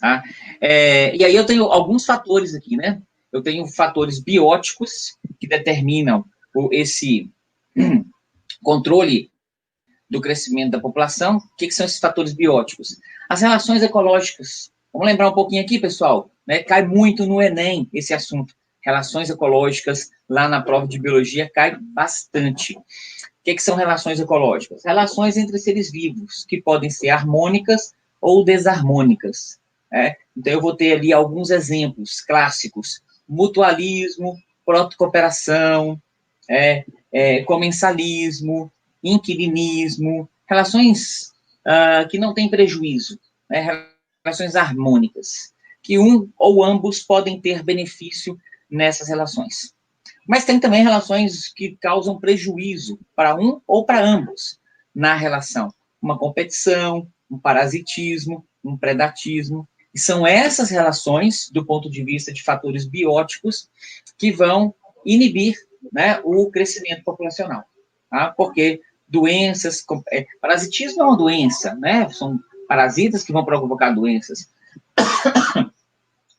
Tá? E aí eu tenho alguns fatores aqui, né? Eu tenho fatores bióticos que determinam esse controle do crescimento da população. O que são esses fatores bióticos? As relações ecológicas. Vamos lembrar um pouquinho aqui, pessoal, né? Cai muito no Enem esse assunto. Relações ecológicas, lá na prova de biologia, cai bastante. O que são relações ecológicas? Relações entre seres vivos, que podem ser harmônicas ou desarmônicas. Então, eu vou ter ali alguns exemplos clássicos: mutualismo, protocooperação, comensalismo, inquilinismo, relações que não têm prejuízo, né? Relações harmônicas, que um ou ambos podem ter benefício nessas relações. Mas tem também relações que causam prejuízo para um ou para ambos na relação. Uma competição, um parasitismo, um predatismo. E são essas relações, do ponto de vista de fatores bióticos, que vão inibir, né, o crescimento populacional. Tá? Porque doenças... parasitismo é uma doença, né? São parasitas que vão provocar doenças.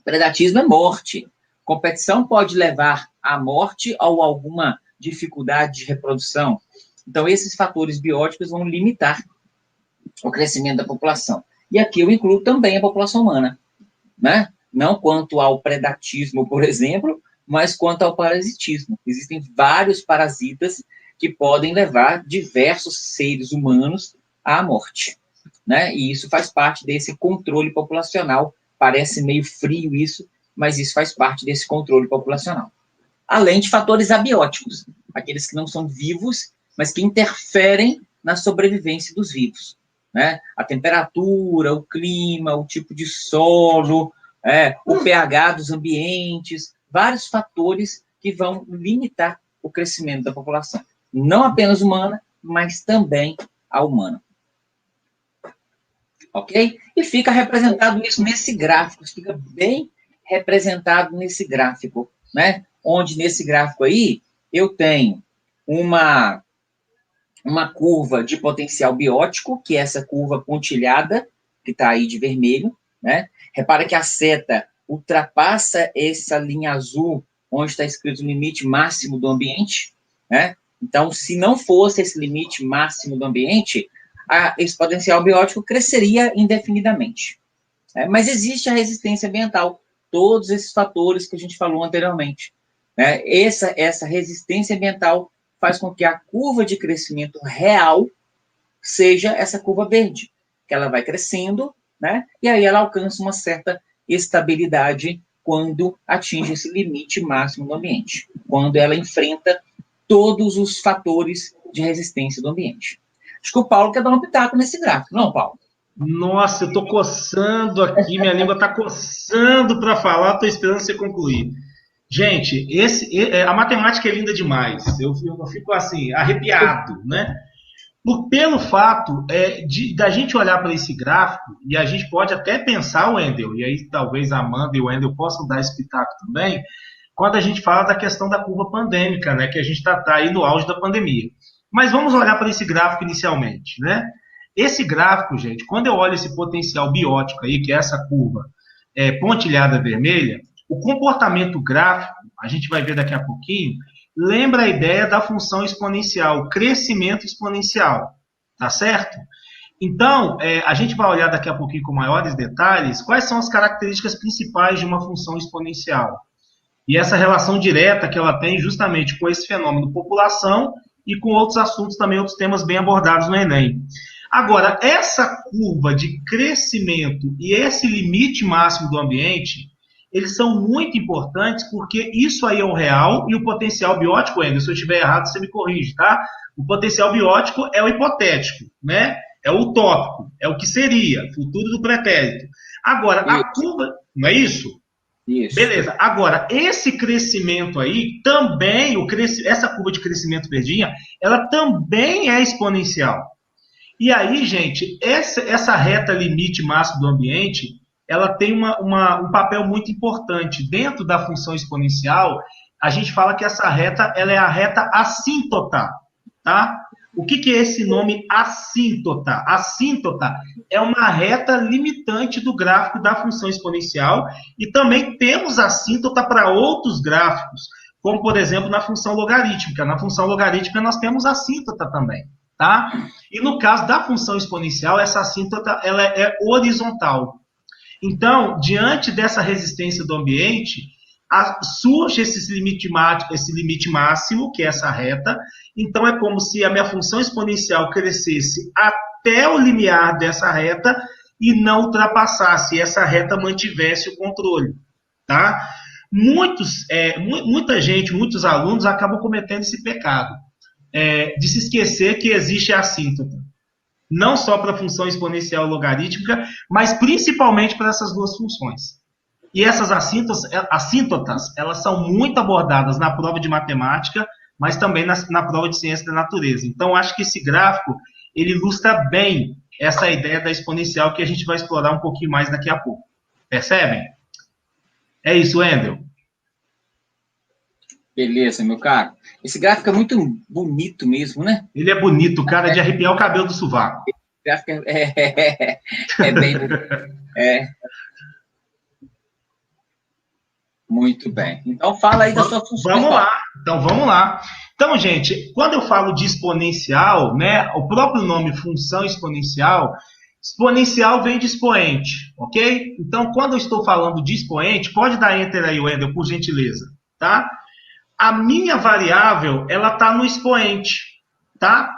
Predatismo é morte. Competição pode levar à morte ou alguma dificuldade de reprodução. Então, esses fatores bióticos vão limitar o crescimento da população. E aqui eu incluo também a população humana, né? Não quanto ao predatismo, por exemplo, mas quanto ao parasitismo. Existem vários parasitas que podem levar diversos seres humanos à morte, né? E isso faz parte desse controle populacional. Parece meio frio isso, mas isso faz parte desse controle populacional. Além de fatores abióticos, aqueles que não são vivos, mas que interferem na sobrevivência dos vivos, né? A temperatura, o clima, o tipo de solo, o pH dos ambientes, vários fatores que vão limitar o crescimento da população. Não apenas humana, mas também a humana. Ok? E fica representado isso nesse gráfico, fica bem representado nesse gráfico, né? Onde nesse gráfico aí eu tenho uma curva de potencial biótico, que é essa curva pontilhada, que está aí de vermelho, né? Repara que a seta ultrapassa essa linha azul, onde está escrito limite máximo do ambiente, né? Então, se não fosse esse limite máximo do ambiente, esse potencial biótico cresceria indefinidamente. Mas existe a resistência ambiental, todos esses fatores que a gente falou anteriormente. Essa resistência ambiental faz com que a curva de crescimento real seja essa curva verde, que ela vai crescendo, né? E aí ela alcança uma certa estabilidade quando atinge esse limite máximo do ambiente, quando ela enfrenta todos os fatores de resistência do ambiente. Acho que o Paulo quer dar um pitaco nesse gráfico, não, Paulo? Nossa, eu estou coçando aqui, minha língua está coçando para falar, estou esperando você concluir. Gente, a matemática é linda demais. Eu fico assim, arrepiado, né? Pelo fato da gente olhar para esse gráfico, e a gente pode até pensar, Wendel, e aí talvez a Amanda e o Wendel possam dar esse pitaco também, quando a gente fala da questão da curva pandêmica, né? Que a gente está aí no auge da pandemia. Mas vamos olhar para esse gráfico inicialmente, né? Esse gráfico, gente, quando eu olho esse potencial biótico aí, que é essa curva pontilhada vermelha, o comportamento gráfico, a gente vai ver daqui a pouquinho, lembra a ideia da função exponencial, crescimento exponencial, tá certo? Então, a gente vai olhar daqui a pouquinho com maiores detalhes quais são as características principais de uma função exponencial. E essa relação direta que ela tem justamente com esse fenômeno população e com outros assuntos também, outros temas bem abordados no Enem. Agora, essa curva de crescimento e esse limite máximo do ambiente, eles são muito importantes porque isso aí é o real e o potencial biótico, Anderson, se eu estiver errado, você me corrige, tá? O potencial biótico é o hipotético, né? É o utópico, é o que seria, futuro do pretérito. Agora, a curva, não é isso? Isso. Beleza. Agora, esse crescimento aí, também, essa curva de crescimento verdinha, ela também é exponencial. E aí, gente, essa reta limite máximo do ambiente, ela tem um papel muito importante. Dentro da função exponencial, a gente fala que essa reta ela é a reta assíntota. tá? O que é esse nome assíntota? Assíntota é uma reta limitante do gráfico da função exponencial e também temos assíntota para outros gráficos, como, por exemplo, na função logarítmica. Na função logarítmica nós temos assíntota também, tá? E no caso da função exponencial, essa assíntota ela é horizontal. Então, diante dessa resistência do ambiente, surge esse limite máximo, que é essa reta. Então, é como se a minha função exponencial crescesse até o limiar dessa reta e não ultrapassasse, e essa reta mantivesse o controle, tá? Muita gente, muitos alunos acabam cometendo esse pecado, de se esquecer que existe a assíntota. Não só para a função exponencial logarítmica, mas principalmente para essas duas funções. E essas assíntotas, elas são muito abordadas na prova de matemática, mas também na prova de ciência da natureza. Então, acho que esse gráfico, ele ilustra bem essa ideia da exponencial que a gente vai explorar um pouquinho mais daqui a pouco. Percebem? É isso, Wendel. Beleza, meu caro. Esse gráfico é muito bonito mesmo, né? Ele é bonito, cara, de arrepiar o cabelo do sovaco. Esse gráfico é bem bonito. Muito bem. Então, fala aí da sua função. Vamos lá. Então, gente, quando eu falo de exponencial, né, o próprio nome função exponencial vem de expoente, ok? Então, quando eu estou falando de expoente, pode dar enter aí, Wendel, por gentileza, tá? A minha variável, ela está no expoente, tá?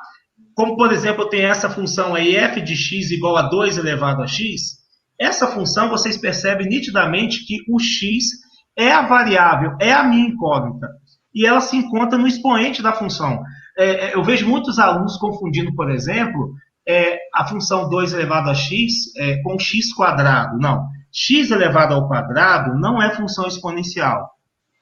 Como, por exemplo, eu tenho essa função aí, f de x igual a 2 elevado a x. Essa função, vocês percebem nitidamente que o x é a variável, é a minha incógnita. E ela se encontra no expoente da função. Eu vejo muitos alunos confundindo, por exemplo, a função 2 elevado a x com x quadrado. Não. X elevado ao quadrado não é função exponencial.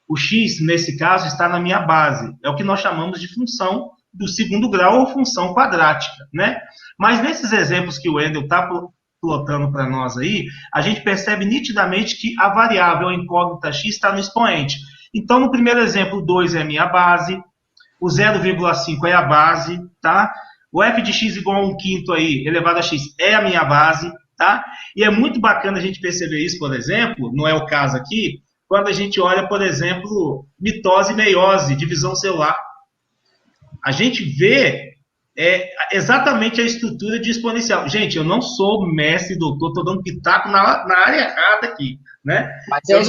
O x, nesse caso, está na minha base. É o que nós chamamos de função do segundo grau ou função quadrática, né? Mas nesses exemplos que o Wendel está plotando para nós aí, a gente percebe nitidamente que a variável incógnita x está no expoente. Então, no primeiro exemplo, 2 é a minha base, o 0,5 é a base, tá? O f de x igual a 1/5 aí, elevado a x, é a minha base, tá? E é muito bacana a gente perceber isso, por exemplo, não é o caso aqui, quando a gente olha, por exemplo, mitose e meiose, divisão celular. A gente vê exatamente a estrutura de exponencial. Gente, eu não sou mestre, doutor, estou dando pitaco na área errada aqui, né? Mas é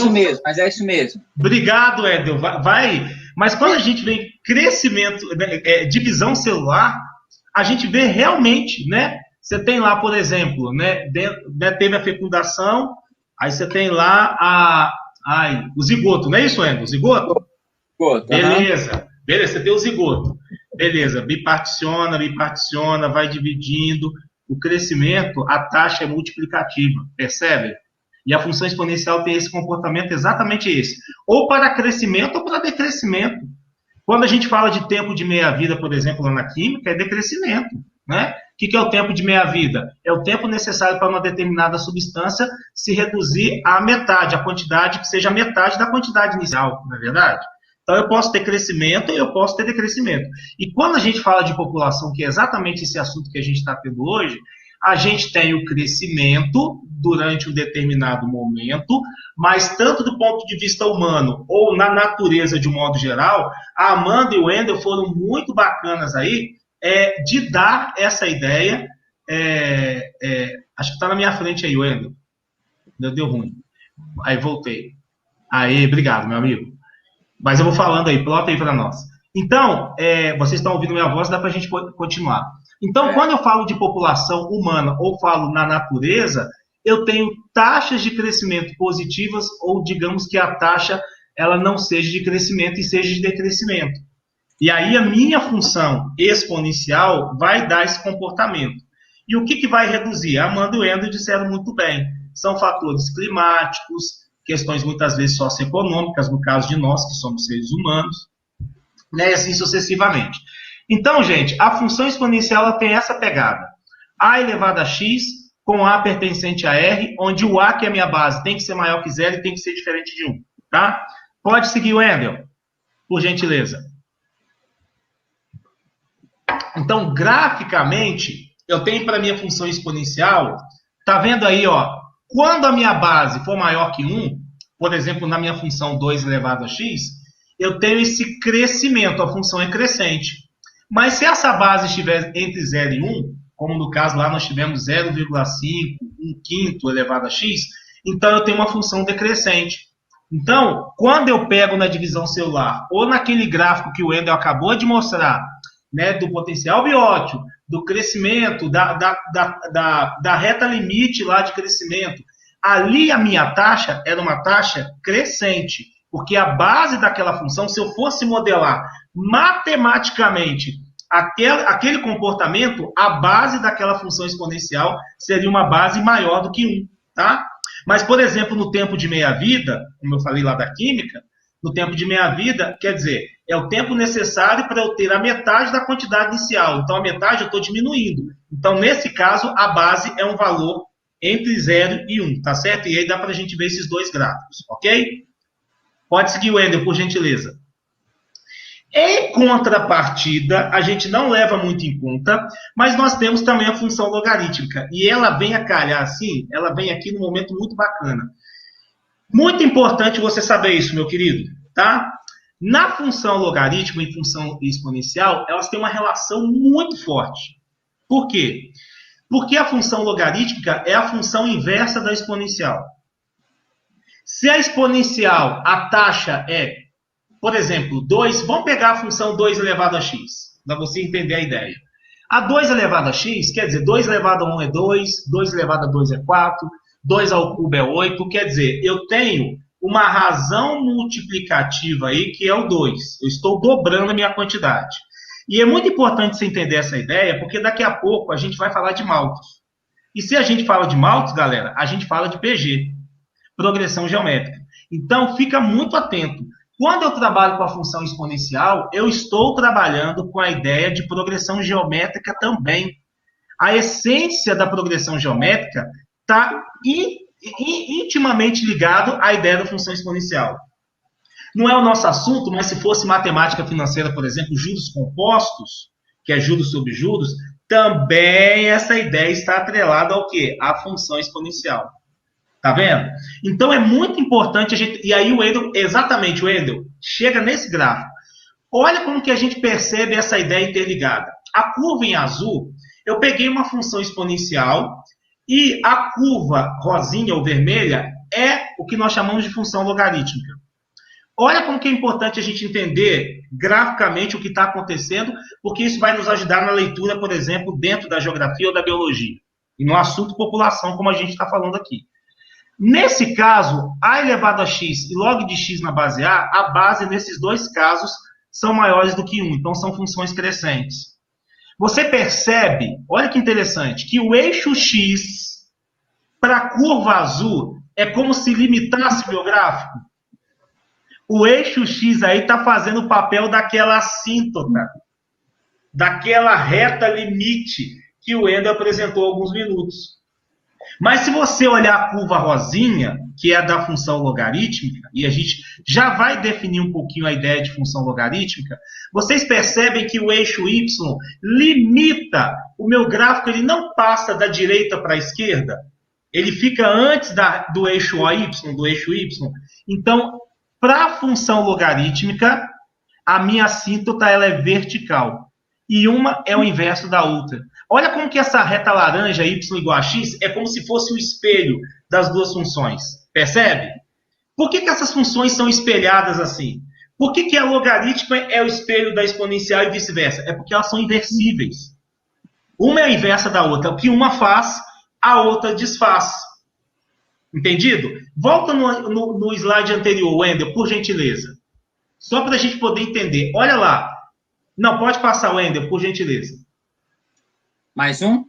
isso mesmo. Obrigado, Edel. Vai. Mas quando a gente vê crescimento, divisão celular, a gente vê realmente, né? Você tem lá, por exemplo, né? Teve a fecundação, aí você tem lá o zigoto, não é isso, Edel? O zigoto? Beleza. Beleza, você tem o zigoto. Beleza, biparticiona, vai dividindo. O crescimento, a taxa é multiplicativa, percebe? E a função exponencial tem esse comportamento exatamente esse. Ou para crescimento ou para decrescimento. Quando a gente fala de tempo de meia-vida, por exemplo, lá na química, é decrescimento, né? O que é o tempo de meia-vida? É o tempo necessário para uma determinada substância se reduzir à metade, a quantidade que seja a metade da quantidade inicial, não é verdade? Então, eu posso ter crescimento e eu posso ter decrescimento. E quando a gente fala de população, que é exatamente esse assunto que a gente está tendo hoje, a gente tem o crescimento durante um determinado momento, mas tanto do ponto de vista humano ou na natureza de um modo geral, a Amanda e o Wendel foram muito bacanas aí de dar essa ideia. Acho que está na minha frente aí, Wendel. Deu ruim. Aí, voltei. Aí, obrigado, meu amigo. Mas eu vou falando aí, plota aí para nós. Então, vocês estão ouvindo minha voz, dá para a gente continuar. Então, quando eu falo de população humana ou falo na natureza, eu tenho taxas de crescimento positivas ou, digamos que a taxa ela não seja de crescimento e seja de decrescimento. E aí a minha função exponencial vai dar esse comportamento. E o que vai reduzir? A Amanda e o Wendel disseram muito bem. São fatores climáticos, questões muitas vezes socioeconômicas, no caso de nós, que somos seres humanos, né, e assim sucessivamente. Então, gente, a função exponencial ela tem essa pegada. A elevado a x com A pertencente a R, onde o A, que é a minha base, tem que ser maior que zero e tem que ser diferente de 1. Tá? Pode seguir, Wendel, por gentileza. Então, graficamente, eu tenho para minha função exponencial, tá vendo aí, ó, quando a minha base for maior que 1, por exemplo, na minha função 2 elevado a x, eu tenho esse crescimento, a função é crescente. Mas se essa base estiver entre 0 e 1, como no caso lá nós tivemos 0,5, 1/5 elevado a x, então eu tenho uma função decrescente. Então, quando eu pego na divisão celular, ou naquele gráfico que o Wendel acabou de mostrar, né, do potencial biótico, do crescimento, da reta limite lá de crescimento, ali a minha taxa era uma taxa crescente, porque a base daquela função, se eu fosse modelar matematicamente aquele comportamento, a base daquela função exponencial seria uma base maior do que 1, tá? Mas, por exemplo, no tempo de meia-vida, como eu falei lá da química, no tempo de meia-vida, quer dizer, é o tempo necessário para eu ter a metade da quantidade inicial. Então, a metade eu estou diminuindo. Então, nesse caso, a base é um valor entre 0 e 1, tá certo? E aí dá para a gente ver esses dois gráficos, ok? Pode seguir, Wendel, por gentileza. Em contrapartida, a gente não leva muito em conta, mas nós temos também a função logarítmica. E ela vem a calhar assim, ela vem aqui num momento muito bacana. Muito importante você saber isso, meu querido, tá? Na função logarítmica e função exponencial, elas têm uma relação muito forte. Por quê? Porque a função logarítmica é a função inversa da exponencial. Se a exponencial, a taxa é, por exemplo, 2, vamos pegar a função 2 elevado a x, para você entender a ideia. A 2 elevado a x, quer dizer, 2 elevado a 1 é 2, 2 elevado a 2 é 4, 2 ao cubo é 8, quer dizer, eu tenho uma razão multiplicativa aí que é o 2. Eu estou dobrando a minha quantidade. E é muito importante você entender essa ideia, porque daqui a pouco a gente vai falar de Malthus. E se a gente fala de Malthus, galera, a gente fala de PG, progressão geométrica. Então, fica muito atento. Quando eu trabalho com a função exponencial, eu estou trabalhando com a ideia de progressão geométrica também. A essência da progressão geométrica está intimamente ligado à ideia da função exponencial. Não é o nosso assunto, mas se fosse matemática financeira, por exemplo, juros compostos, que é juros sobre juros, também essa ideia está atrelada ao quê? À função exponencial. Tá vendo? Então é muito importante a gente... E aí o Wendel, exatamente, o Wendel, chega nesse gráfico. Olha como que a gente percebe essa ideia interligada. A curva em azul, eu peguei uma função exponencial e a curva rosinha ou vermelha é o que nós chamamos de função logarítmica. Olha como que é importante a gente entender graficamente o que está acontecendo, porque isso vai nos ajudar na leitura, por exemplo, dentro da geografia ou da biologia. E no assunto população, como a gente está falando aqui. Nesse caso, a elevado a x e log de x na base a base nesses dois casos são maiores do que 1, então são funções crescentes. Você percebe, olha que interessante, que o eixo x para a curva azul é como se limitasse o meu gráfico. O eixo x aí está fazendo o papel daquela assíntota, daquela reta limite que o Wendel apresentou há alguns minutos. Mas se você olhar a curva rosinha, que é a da função logarítmica, e a gente já vai definir um pouquinho a ideia de função logarítmica, vocês percebem que o eixo y limita o meu gráfico, ele não passa da direita para a esquerda, ele fica antes do eixo OY, do eixo y. Então, para a função logarítmica, a minha assíntota ela é vertical, e uma é o inverso da outra. Olha como que essa reta laranja, y igual a x, é como se fosse o espelho das duas funções. Percebe? Por que essas funções são espelhadas assim? Por que a logarítmica é o espelho da exponencial e vice-versa? É porque elas são inversíveis. Uma é a inversa da outra. O que uma faz, a outra desfaz. Entendido? Volta no slide anterior, Wendel, por gentileza. Só para a gente poder entender. Olha lá. Não, pode passar, Wendel, por gentileza. Mais um?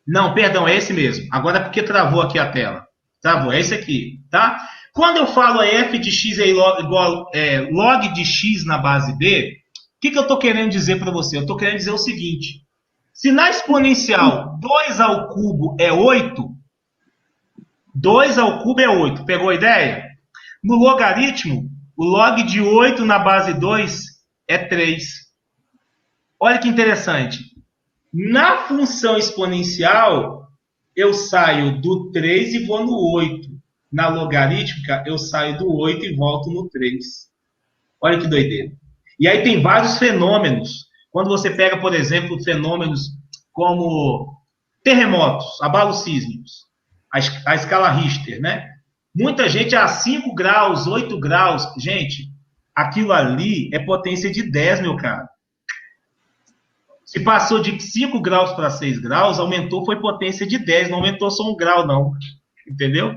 Não, perdão, é esse mesmo. Agora é porque travou aqui a tela. Travou, é esse aqui, tá? Quando eu falo f de x é igual log de x na base b, o que eu estou querendo dizer para você? Eu estou querendo dizer o seguinte. Se na exponencial 2 ao cubo é 8, 2 ao cubo é 8. Pegou a ideia? No logaritmo, o log de 8 na base 2 é 3. Olha que interessante. Na função exponencial, eu saio do 3 e vou no 8. Na logarítmica, eu saio do 8 e volto no 3. Olha que doideira. E aí tem vários fenômenos. Quando você pega, por exemplo, fenômenos como terremotos, abalos sísmicos, a escala Richter, né? Muita gente a 5 graus, 8 graus. Gente, aquilo ali é potência de 10, meu cara. Se passou de 5 graus para 6 graus, aumentou, foi potência de 10, não aumentou só 1 grau, não. Entendeu?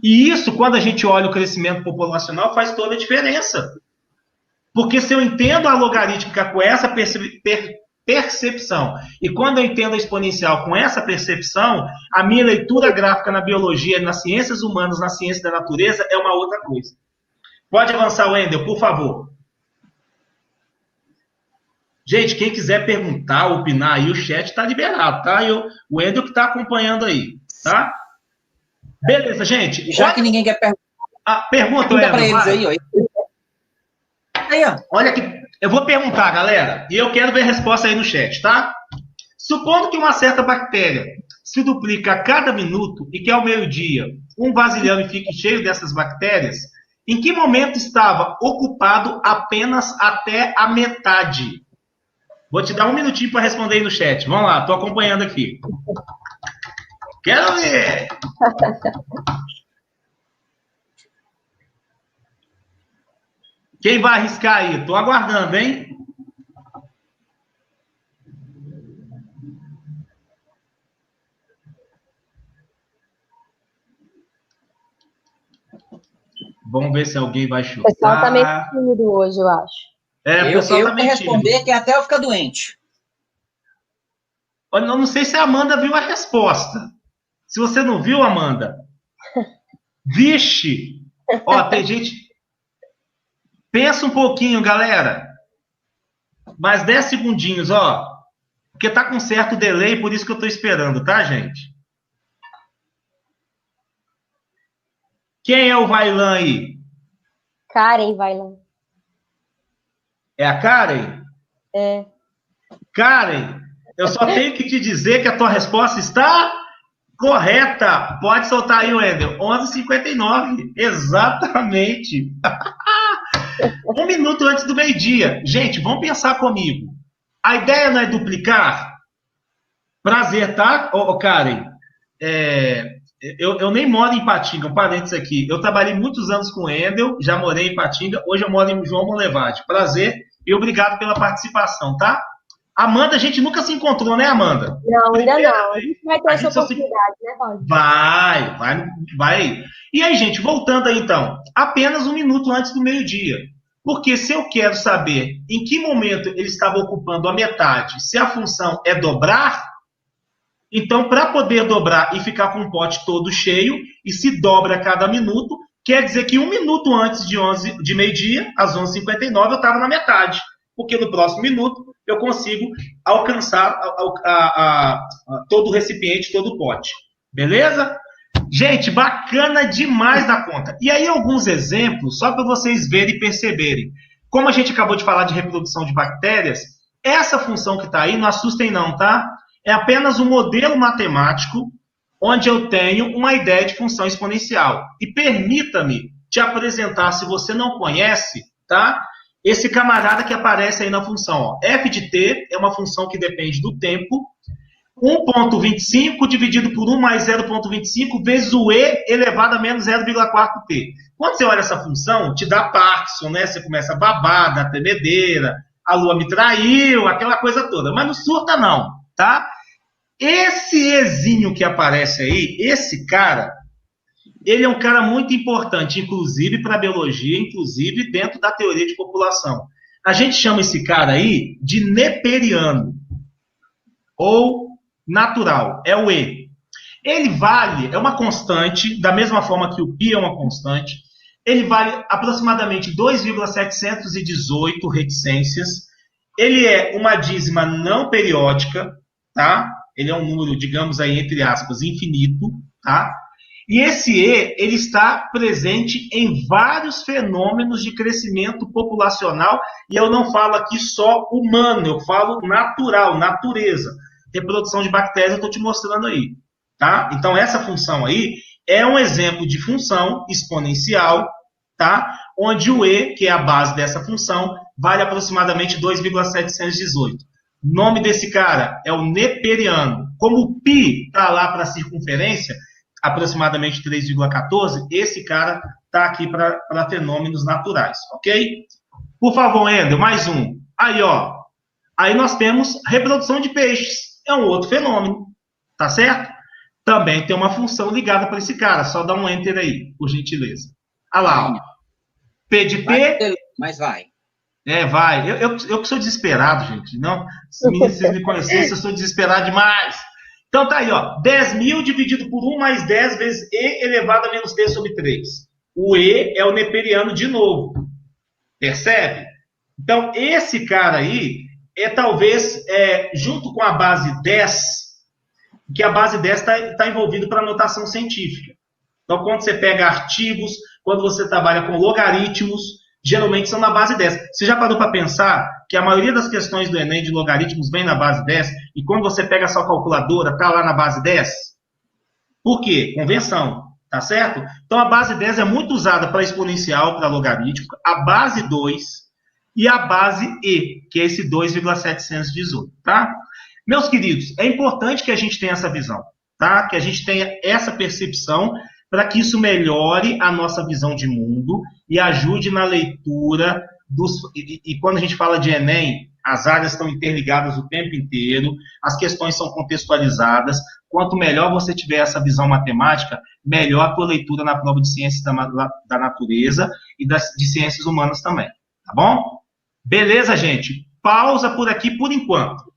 E isso, quando a gente olha o crescimento populacional, faz toda a diferença. Porque se eu entendo a logarítmica com essa percepção, e quando eu entendo a exponencial com essa percepção, a minha leitura gráfica na biologia, nas ciências humanas, na ciência da natureza, é uma outra coisa. Pode avançar, Wendel, por favor. Gente, quem quiser perguntar, opinar aí, o chat está liberado, tá? O Wendel que está acompanhando aí, tá? Beleza, gente. Já que ninguém quer perguntar. Pergunta, Wendel. Para eles aí, ó. Aí, ó. Olha que eu vou perguntar, galera, e eu quero ver a resposta aí no chat, tá? Supondo que uma certa bactéria se duplica a cada minuto e que ao meio-dia um vasilhame fique cheio dessas bactérias, em que momento estava ocupado apenas até a metade? Vou te dar um minutinho para responder aí no chat. Vamos lá, estou acompanhando aqui. Quero ver! Quem vai arriscar aí? Estou aguardando, hein? Vamos ver se alguém vai chutar. O pessoal tá meio tímido hoje, eu acho. O pessoal tá meio responder tímido. Que até eu ficar doente. Eu não sei se a Amanda viu a resposta. Se você não viu, Amanda, vixe! Ó, tem gente... Pensa um pouquinho, galera. Mais 10 segundinhos, ó. Porque tá com certo delay, por isso que eu tô esperando, tá, gente? Quem é o Vailan aí? Karen Vailan. É a Karen? É. Karen, eu só tenho que te dizer que a tua resposta está correta. Pode soltar aí, Wendel. 11h59. Exatamente. 1 minuto antes do meio-dia. Gente, vamos pensar comigo. A ideia não é duplicar? Prazer, tá, Karen? Eu nem moro em Ipatinga, um parênteses aqui. Eu trabalhei muitos anos com o Wendel, já morei em Ipatinga, hoje eu moro em João Monlevade. Prazer e obrigado pela participação, tá? Amanda, a gente nunca se encontrou, né, Amanda? Não, ainda não. A gente vai ter essa oportunidade, né, Paulo? Vai. E aí, gente, voltando aí, então. Apenas 1 minuto antes do meio-dia. Porque se eu quero saber em que momento ele estava ocupando a metade, se a função é dobrar, então, para poder dobrar e ficar com o pote todo cheio, e se dobra a cada minuto, quer dizer que 1 minuto antes de meio-dia, às 11h59, eu estava na metade. Porque no próximo minuto eu consigo alcançar todo o recipiente, todo o pote. Beleza? Gente, bacana demais da conta. E aí alguns exemplos, só para vocês verem e perceberem. Como a gente acabou de falar de reprodução de bactérias, essa função que está aí, não assustem não, tá? É apenas um modelo matemático onde eu tenho uma ideia de função exponencial. E permita-me te apresentar, se você não conhece, tá? Esse camarada que aparece aí na função. Ó. F de t é uma função que depende do tempo. 1,25 dividido por 1 mais 0,25 vezes o e elevado a menos 0,4t. Quando você olha essa função, te dá Parkinson, né? Você começa a babar, dá tremedeira, a lua me traiu, aquela coisa toda. Mas não surta não, tá? Esse ezinho que aparece aí, esse cara, ele é um cara muito importante, inclusive para a biologia, inclusive dentro da teoria de população. A gente chama esse cara aí de neperiano, ou natural, é o E. Ele vale, é uma constante, da mesma forma que o π é uma constante, ele vale aproximadamente 2,718 reticências, ele é uma dízima não periódica, tá? Ele é um número, digamos aí, entre aspas, infinito, tá? E esse E, ele está presente em vários fenômenos de crescimento populacional, e eu não falo aqui só humano, eu falo natural, natureza. reprodução de bactérias, eu estou te mostrando aí. Tá? Então, essa função aí é um exemplo de função exponencial, tá? Onde o E, que é a base dessa função, vale aproximadamente 2,718. O nome desse cara é o neperiano. Como o π está lá para a circunferência, aproximadamente 3,14, esse cara está aqui para fenômenos naturais, ok? Por favor, Ender, mais um. Aí, ó. Aí nós temos reprodução de peixes. É um outro fenômeno, tá certo? Também tem uma função ligada para esse cara. Só dá um enter aí, por gentileza. Olha lá, ó. P de P. Mas vai. Vai. Eu que sou desesperado, gente. Não, se vocês me conhecessem, eu sou desesperado demais. Então tá aí, ó. 10.000 dividido por 1 mais 10 vezes E elevado a menos T sobre 3. O E é o neperiano de novo. Percebe? Então, esse cara aí é talvez, junto com a base 10, que a base 10 está envolvido para notação científica. Então, quando você pega artigos, quando você trabalha com logaritmos, geralmente são na base 10. Você já parou para pensar que a maioria das questões do Enem de logaritmos vem na base 10, e quando você pega a sua calculadora, está lá na base 10? Por quê? Convenção, tá certo? Então, a base 10 é muito usada para exponencial, para logarítmico, a base 2 e a base E, que é esse 2,718, tá? Meus queridos, é importante que a gente tenha essa visão, tá? Que a gente tenha essa percepção para que isso melhore a nossa visão de mundo e ajude na leitura e quando a gente fala de Enem, as áreas estão interligadas o tempo inteiro, as questões são contextualizadas. Quanto melhor você tiver essa visão matemática, melhor a tua leitura na prova de ciências da natureza e de ciências humanas também, tá bom? Beleza, gente? Pausa por aqui por enquanto.